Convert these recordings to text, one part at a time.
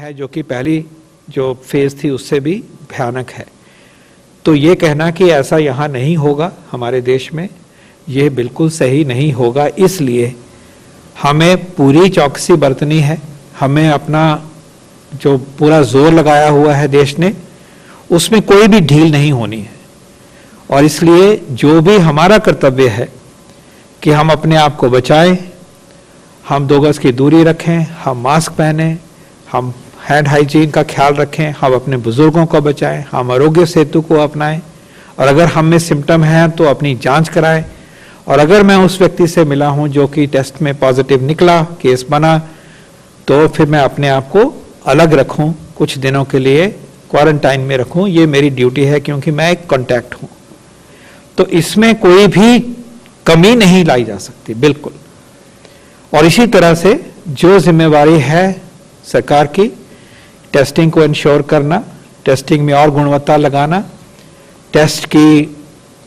है जो कि पहली जो फेज थी उससे भी भयानक है। तो ये कहना कि ऐसा यहाँ नहीं होगा हमारे देश में, ये बिल्कुल सही नहीं होगा। इसलिए हमें पूरी चौकसी बरतनी है, हमें अपना जो पूरा जोर लगाया हुआ है देश ने उसमें कोई भी ढील नहीं होनी है। और इसलिए जो भी हमारा कर्तव्य है कि हम अपने आप को बचाएं, हम 2 गज की दूरी रखें, हम मास्क पहने, हम हैंड हाइजीन का ख्याल रखें, हम अपने बुजुर्गों को बचाएं, हम आरोग्य सेतु को अपनाएं, और अगर हम में सिम्टम है तो अपनी जांच कराएं। और अगर मैं उस व्यक्ति से मिला हूं जो कि टेस्ट में पॉजिटिव निकला, केस बना, तो फिर मैं अपने आप को अलग रखूं, कुछ दिनों के लिए क्वारंटाइन में रखूं, ये मेरी ड्यूटी है क्योंकि मैं एक कॉन्टैक्ट हूं। तो इसमें कोई भी कमी नहीं लाई जा सकती, बिल्कुल। और इसी तरह से जो जिम्मेवारी है सरकार की, टेस्टिंग को इंश्योर करना, टेस्टिंग में और गुणवत्ता लगाना, टेस्ट की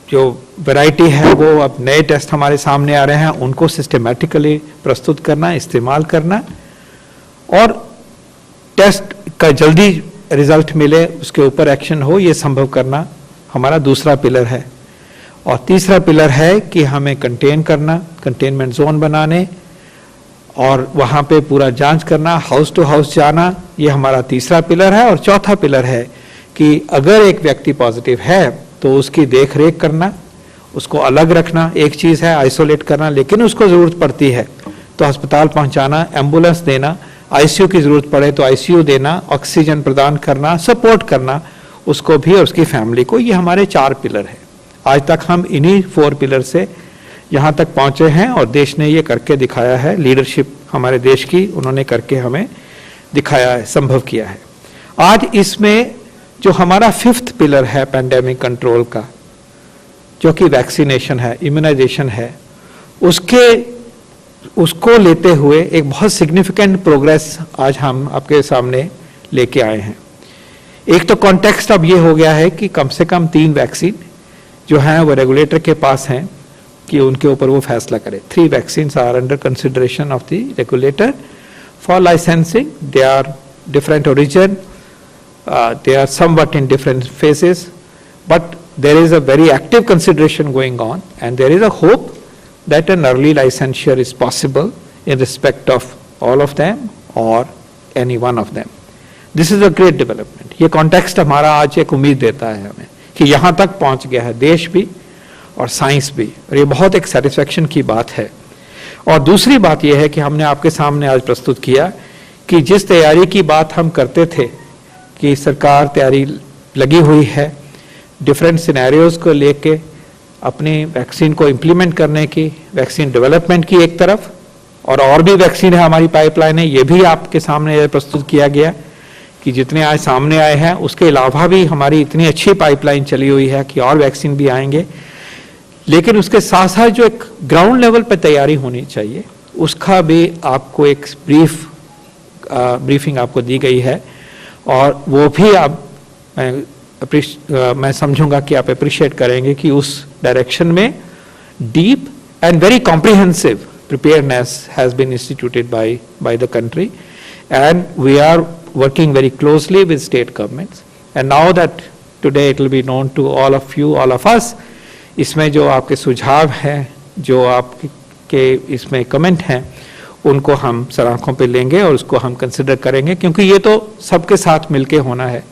जो वैरायटी है वो अब नए टेस्ट हमारे सामने आ रहे हैं, उनको सिस्टमैटिकली प्रस्तुत करना, इस्तेमाल करना, और टेस्ट का जल्दी रिजल्ट मिले उसके ऊपर एक्शन हो, ये संभव करना हमारा दूसरा पिलर है। और तीसरा पिलर है कि हमें कंटेन करना, कंटेनमेंट जोन बनाने और वहाँ पे पूरा जांच करना, हाउस टू हाउस जाना, ये हमारा तीसरा पिलर है। और चौथा पिलर है कि अगर एक व्यक्ति पॉजिटिव है तो उसकी देख रेख करना, उसको अलग रखना। एक चीज़ है आइसोलेट करना, लेकिन उसको ज़रूरत पड़ती है तो अस्पताल पहुँचाना, एम्बुलेंस देना, आईसीयू की ज़रूरत पड़े तो आईसीयू देना, ऑक्सीजन प्रदान करना, सपोर्ट करना उसको भी और उसकी फैमिली को। ये हमारे 4 पिलर हैं। आज तक हम इन्हीं 4 पिलर से यहाँ तक पहुँचे हैं और देश ने ये करके दिखाया है। लीडरशिप हमारे देश की उन्होंने करके हमें दिखाया है, संभव किया है। आज इसमें जो हमारा 5th पिलर है पैंडेमिक कंट्रोल का, जो कि वैक्सीनेशन है, इम्यूनाइजेशन है, उसको लेते हुए एक बहुत सिग्निफिकेंट प्रोग्रेस आज हम आपके सामने लेके आए हैं। एक तो कॉन्टेक्स्ट अब ये हो गया है कि कम से कम 3 वैक्सीन जो हैं वो रेगुलेटर के पास हैं कि उनके ऊपर वो फैसला करे। 3 vaccines are under consideration of the regulator for licensing. They are different origin, they are somewhat in different phases, but there is a very active consideration going on, and there is a hope that an early licensure is possible in respect of all of them or any one of them. This is a great development. ये context हमारा आज एक उम्मीद देता है हमें कि यहाँ तक पहुँच गया है देश भी और साइंस भी, और ये बहुत एक सेटिस्फैक्शन की बात है। और दूसरी बात यह है कि हमने आपके सामने आज प्रस्तुत किया कि जिस तैयारी की बात हम करते थे कि सरकार तैयारी लगी हुई है डिफरेंट सिनेरियोज को लेके अपनी वैक्सीन को इम्प्लीमेंट करने की, वैक्सीन डेवलपमेंट की एक तरफ, और भी वैक्सीन है हमारी पाइपलाइन है, ये भी आपके सामने प्रस्तुत किया गया कि जितने आज सामने आए हैं उसके अलावा भी हमारी इतनी अच्छी पाइपलाइन चली हुई है कि और वैक्सीन भी आएंगे। लेकिन उसके साथ साथ जो एक ग्राउंड लेवल पर तैयारी होनी चाहिए उसका भी आपको एक ब्रीफिंग आपको दी गई है, और वो भी आप मैं समझूंगा कि आप अप्रिशिएट करेंगे कि उस डायरेक्शन में deep and very comprehensive preparedness has been instituted by the country, and we are working very closely with state governments. And now that today it will be known to all of you, all of us, इसमें जो आपके सुझाव हैं, जो आपके इसमें comment हैं, उनको हम सराखों पे लेंगे और उसको हम कंसिडर करेंगे, क्योंकि ये तो सबके साथ मिलके होना है।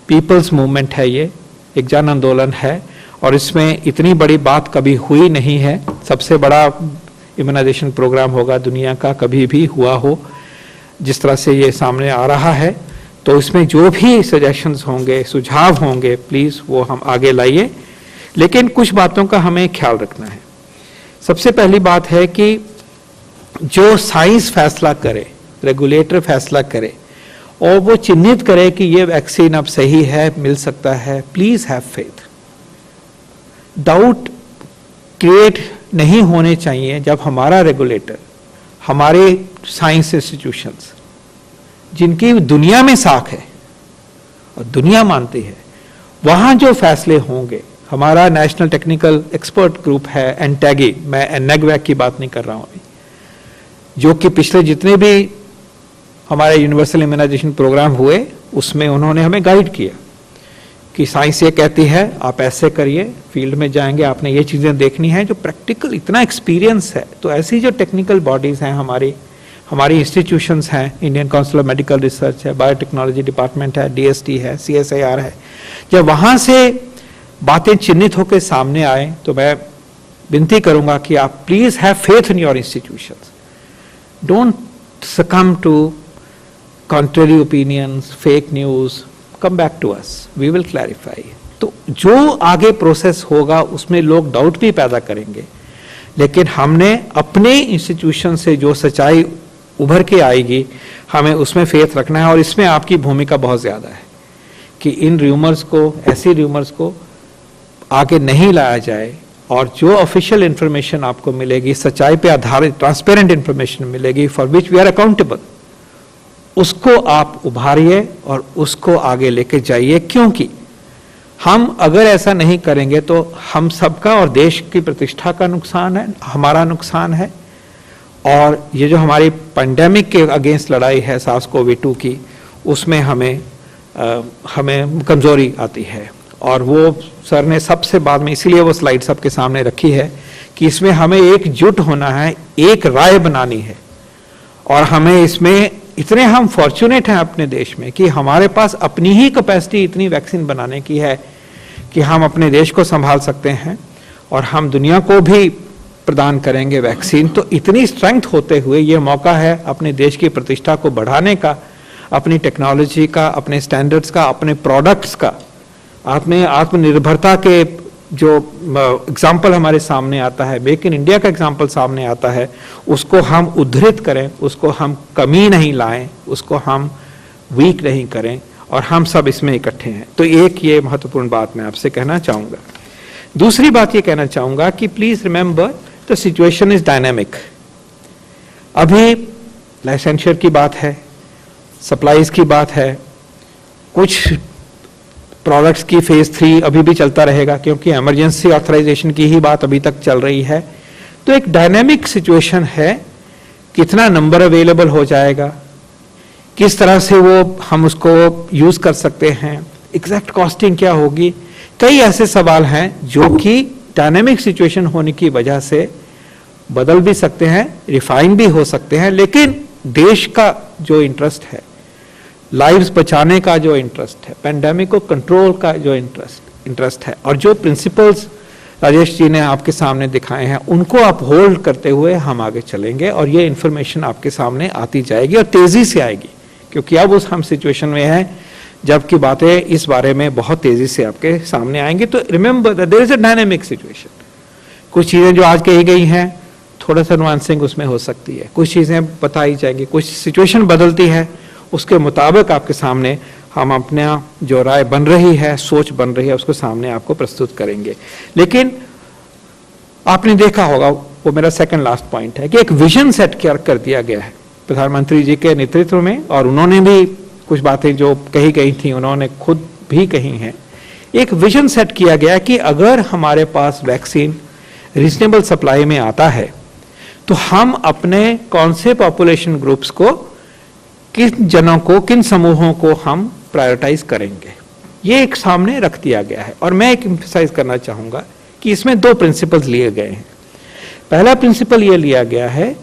पीपल्स मूवमेंट है, ये एक जन आंदोलन है, और इसमें इतनी बड़ी बात कभी हुई नहीं है। सबसे बड़ा इम्यूनाइजेशन प्रोग्राम होगा दुनिया का, कभी भी हुआ हो, जिस तरह से ये सामने आ रहा है। तो इसमें जो भी सजेशंस होंगे, सुझाव होंगे, प्लीज़ वो हम आगे लाइए। लेकिन कुछ बातों का हमें ख्याल रखना है। सबसे पहली बात है कि जो साइंस फैसला करे, रेगुलेटर फैसला करे और वो चिन्हित करे कि ये वैक्सीन अब सही है, मिल सकता है, please have faith. Doubt create नहीं होने चाहिए जब हमारा रेगुलेटर, हमारे साइंस इंस्टीट्यूशंस जिनकी दुनिया में साख है और दुनिया मानती है, वहाँ जो फैसले होंगे, हमारा नेशनल टेक्निकल एक्सपर्ट ग्रुप है एनटैगी, मैं एनएगवैक की बात नहीं कर रहा हूँ अभी, जो कि पिछले जितने भी हमारे यूनिवर्सल इम्यूनाइजेशन प्रोग्राम हुए, उसमें उन्होंने हमें गाइड किया कि साइंस ये कहती है आप ऐसे करिए, फील्ड में जाएंगे आपने ये चीज़ें देखनी है, जो प्रैक्टिकल इतना एक्सपीरियंस है। तो ऐसी जो टेक्निकल बॉडीज़ हैं हमारी इंस्टीट्यूशंस हैं, Indian council of medical research है, बायोटेक्नोलॉजी डिपार्टमेंट है, DST है, CSIR है, जब वहाँ से बातें चिन्हित होकर सामने आए तो मैं विनती करूँगा कि आप please have faith in your institutions, don't succumb to contrary opinions, fake news, come back to us, we will clarify. तो जो आगे प्रोसेस होगा उसमें लोग डाउट भी पैदा करेंगे, लेकिन हमने अपने इंस्टीट्यूशन से जो सच्चाई उभर के आएगी हमें उसमें फेथ रखना है। और इसमें आपकी भूमिका बहुत ज़्यादा है कि इन र्यूमर्स को, ऐसी र्यूमर्स को आगे नहीं लाया जाए, और जो ऑफिशियल इंफॉर्मेशन आपको मिलेगी, सच्चाई पे आधारित ट्रांसपेरेंट इंफॉर्मेशन मिलेगी, for which we are accountable, उसको आप उभारिए और उसको आगे लेके जाइए। क्योंकि हम अगर ऐसा नहीं करेंगे तो हम सबका और देश की प्रतिष्ठा का नुकसान है, हमारा नुकसान है। और ये जो हमारी पैंडेमिक के अगेंस्ट लड़ाई है SARS-CoV-2 की, उसमें हमें कमजोरी आती है। और वो सर ने सबसे बाद में इसीलिए वो स्लाइड सबके सामने रखी है कि इसमें हमें एकजुट होना है, एक राय बनानी है। और हमें इसमें इतने हम फॉर्चुनेट हैं अपने देश में कि हमारे पास अपनी ही कैपेसिटी इतनी वैक्सीन बनाने की है कि हम अपने देश को संभाल सकते हैं और हम दुनिया को भी प्रदान करेंगे वैक्सीन। तो इतनी स्ट्रेंथ होते हुए ये मौका है अपने देश की प्रतिष्ठा को बढ़ाने का, अपनी टेक्नोलॉजी का, अपने स्टैंडर्ड्स का, अपने प्रोडक्ट्स का, अपने आत्मनिर्भरता के जो एग्जाम्पल हमारे सामने आता है, मेक इन इंडिया का एग्जाम्पल सामने आता है, उसको हम उद्धृत करें, उसको हम कमी नहीं लाएं, उसको हम वीक नहीं करें, और हम सब इसमें इकट्ठे हैं। तो एक ये महत्वपूर्ण बात मैं आपसे कहना चाहूँगा। दूसरी बात ये कहना चाहूँगा कि please remember the situation is dynamic. अभी लाइसेंशियर की बात है, सप्लाईज की बात है, कुछ प्रोडक्ट्स की फेज 3 अभी भी चलता रहेगा क्योंकि इमरजेंसी ऑथराइजेशन की ही बात अभी तक चल रही है। तो एक डायनेमिक सिचुएशन है, कितना नंबर अवेलेबल हो जाएगा, किस तरह से वो हम उसको यूज कर सकते हैं, एग्जैक्ट कॉस्टिंग क्या होगी, कई ऐसे सवाल हैं जो कि डायनेमिक सिचुएशन होने की वजह से बदल भी सकते हैं, रिफाइन भी हो सकते हैं। लेकिन देश का जो इंटरेस्ट है, लाइव्स बचाने का जो इंटरेस्ट है, पेंडेमिक को कंट्रोल का जो इंटरेस्ट है, और जो प्रिंसिपल्स राजेश जी ने आपके सामने दिखाए हैं, उनको आप होल्ड करते हुए हम आगे चलेंगे। और ये इंफॉर्मेशन आपके सामने आती जाएगी और तेजी से आएगी, क्योंकि अब उस हम सिचुएशन में हैं जबकि बातें इस बारे में बहुत तेजी से आपके सामने आएंगी। तो remember that there is a dynamic situation. कुछ चीजें जो आज कही गई हैं थोड़ा सा नुआंसिंग उसमें हो सकती है, कुछ चीजें बताई जाएंगी, कुछ सिचुएशन बदलती है, उसके मुताबिक आपके सामने हम अपना जो राय बन रही है, सोच बन रही है, उसको सामने आपको प्रस्तुत करेंगे। लेकिन आपने देखा होगा, वो मेरा सेकंड लास्ट पॉइंट है कि एक विजन सेट कर दिया गया है प्रधानमंत्री जी के नेतृत्व में, और उन्होंने भी कुछ बातें जो कही गई थी उन्होंने खुद भी कही हैं। एक विजन सेट किया गया कि अगर हमारे पास वैक्सीन रीजनेबल सप्लाई में आता है तो हम अपने कौन से पॉपुलेशन ग्रुप्स को, किन जनों को, किन समूहों को हम प्रायोरिटाइज करेंगे, ये एक सामने रख दिया गया है। और मैं एक एम्फसाइज करना चाहूँगा कि इसमें 2 प्रिंसिपल्स लिए गए हैं। पहला प्रिंसिपल ये लिया गया है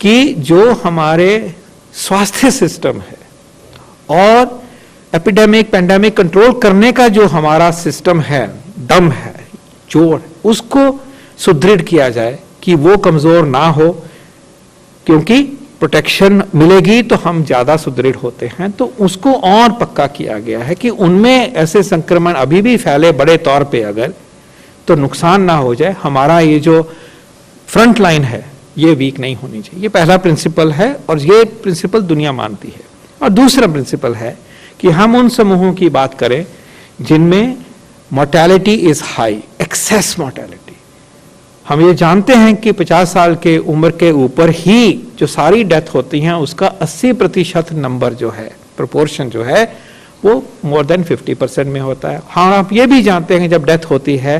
कि जो हमारे स्वास्थ्य सिस्टम है और एपिडेमिक पैंडेमिक कंट्रोल करने का जो हमारा सिस्टम है, दम है, जोड़, उसको सुदृढ़ किया जाए कि वो कमजोर ना हो, क्योंकि प्रोटेक्शन मिलेगी तो हम ज्यादा सुदृढ़ होते हैं। तो उसको और पक्का किया गया है कि उनमें ऐसे संक्रमण अभी भी फैले बड़े तौर पे अगर, तो नुकसान ना हो जाए, हमारा ये जो फ्रंट लाइन है ये वीक नहीं होनी चाहिए। ये पहला प्रिंसिपल है और ये प्रिंसिपल दुनिया मानती है। और दूसरा प्रिंसिपल है कि हम उन समूहों की बात करें जिनमें mortality is high, excess mortality. हम ये जानते हैं कि 50 साल के उम्र के ऊपर ही जो सारी डेथ होती हैं उसका 80% नंबर जो है, प्रोपोर्शन जो है, वो मोर देन 50% में होता है। हाँ, आप ये भी जानते हैं जब डेथ होती है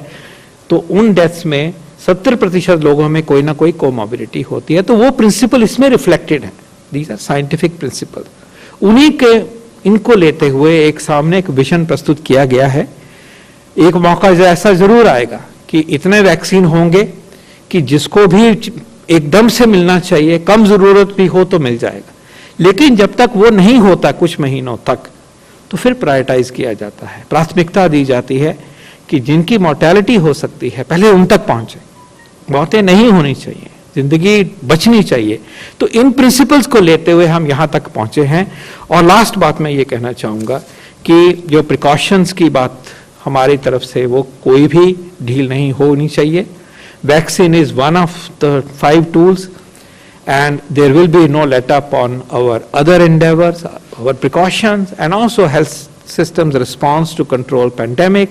तो उन डेथ्स में 70% लोगों में कोई ना कोई कोमॉर्बिडिटी होती है। तो वो प्रिंसिपल इसमें रिफ्लेक्टेड है। These are scientific principle. उन्हीं के इनको लेते हुए एक सामने एक विजन प्रस्तुत किया गया है। एक मौका ऐसा जरूर आएगा कि इतने वैक्सीन होंगे कि जिसको भी एकदम से मिलना चाहिए, कम जरूरत भी हो तो मिल जाएगा, लेकिन जब तक वो नहीं होता कुछ महीनों तक, तो फिर प्रायोरिटाइज किया जाता है, प्राथमिकता दी जाती है कि जिनकी मोर्टेलिटी हो सकती है पहले उन तक पहुंचे, मौतें नहीं होनी चाहिए, जिंदगी बचनी चाहिए। तो इन प्रिंसिपल्स को लेते हुए हम यहां तक पहुंचे हैं। और लास्ट बात मैं ये कहना चाहूंगा कि जो प्रिकॉशंस की बात हमारी तरफ से, वो कोई भी ढील नहीं होनी चाहिए। Vaccine is one of the 5 tools and there will be no let up on our other endeavors, our precautions, and also health systems response to control pandemic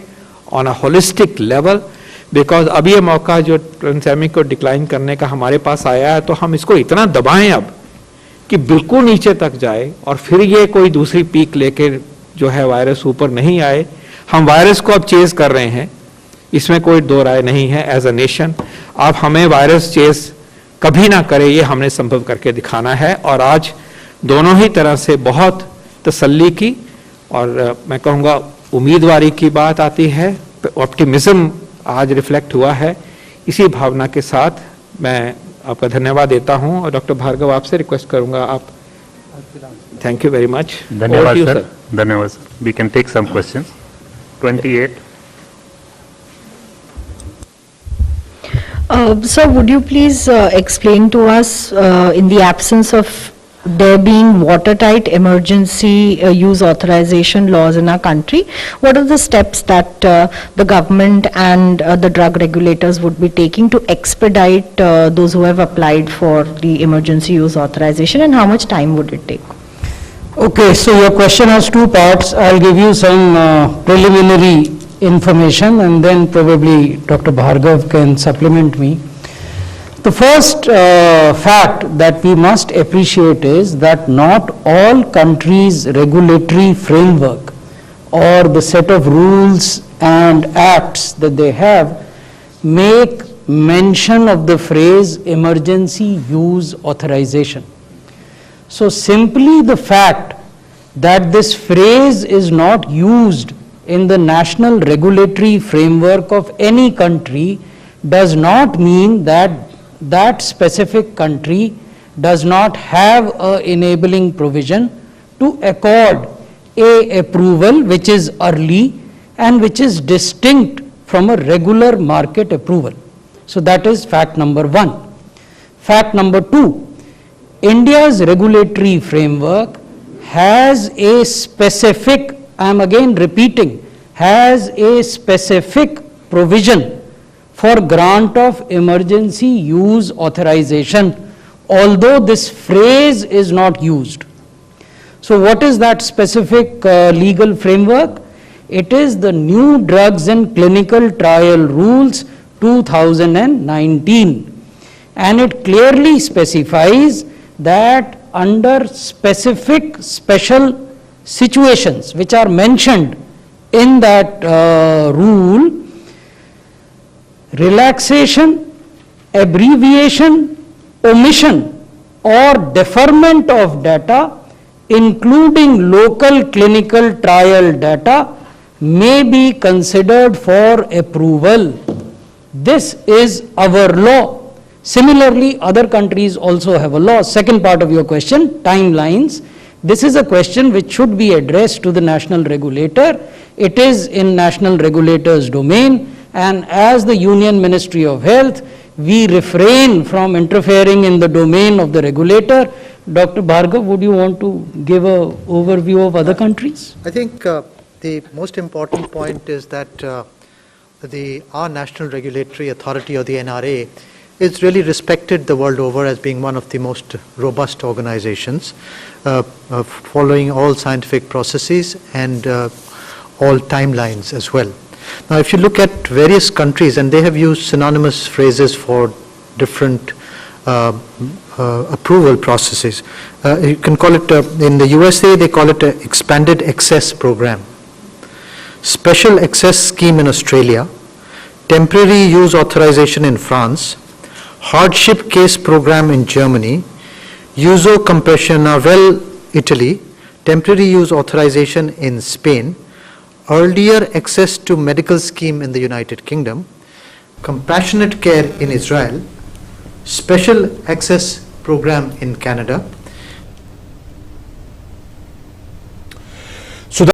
on a holistic level, because अब ये मौका जो pandemic को decline करने का हमारे पास आया है, तो हम इसको इतना दबाएं अब कि बिल्कुल नीचे तक जाए और फिर ये कोई दूसरी पीक लेके जो है वायरस ऊपर नहीं आए। हम वायरस को अब चेज कर रहे हैं, इसमें कोई दो राय नहीं है। एज अ नेशन अब हमें वायरस चेज कभी ना करे, ये हमने संभव करके दिखाना है। और आज दोनों ही तरह से बहुत तसल्ली की और मैं कहूँगा उम्मीदवारी की बात आती है, ऑप्टिमिज्म आज रिफ्लेक्ट हुआ है। इसी भावना के साथ मैं आपका धन्यवाद देता हूं और डॉक्टर भार्गव आपसे रिक्वेस्ट करूंगा आप। Thank you very much. धन्यवाद सर। धन्यवाद sir. We can take some questions. 28। Sir, would you please explain to us, in the absence of there being watertight emergency use authorization laws in our country, what are the steps that the government and the drug regulators would be taking to expedite those who have applied for the emergency use authorization, and how much time would it take? Okay, so your question has 2 parts. I'll give you some preliminary information and then probably Dr. Bhargav can supplement me. The first fact that we must appreciate is that not all countries' regulatory framework or the set of rules and acts that they have make mention of the phrase emergency use authorization. So simply the fact that this phrase is not used in the national regulatory framework of any country does not mean that that specific country does not have a enabling provision to accord a approval which is early and which is distinct from a regular market approval. So that is fact number 1. Fact number 2, India's regulatory framework has a specific, I am again repeating, has a specific provision for grant of emergency use authorization, although this phrase is not used. So what is that specific legal framework? It is the New Drugs and Clinical Trial Rules 2019, and it clearly specifies that under specific special situations which are mentioned in that rule, relaxation, abbreviation, omission or deferment of data, including local clinical trial data, may be considered for approval. This is our law. Similarly, other countries also have a law. Second part of your question, timelines. This is a question which should be addressed to the national regulator. It is in national regulator's domain, and as the Union Ministry of Health, we refrain from interfering in the domain of the regulator. Dr. Bhargav, would you want to give an overview of other countries? I think the most important point is that our National Regulatory Authority, or the NRA, is really respected the world over as being one of the most robust organizations, following all scientific processes and all timelines as well. Now, if you look at various countries, and they have used synonymous phrases for different approval processes. You can call it, in the USA, they call it an expanded access program, special access scheme in Australia, temporary use authorization in France, hardship case program in Germany, uso compassionavel Italy, temporary use authorization in Spain, earlier access to medical scheme in the United Kingdom, compassionate care in Israel, special access program in Canada,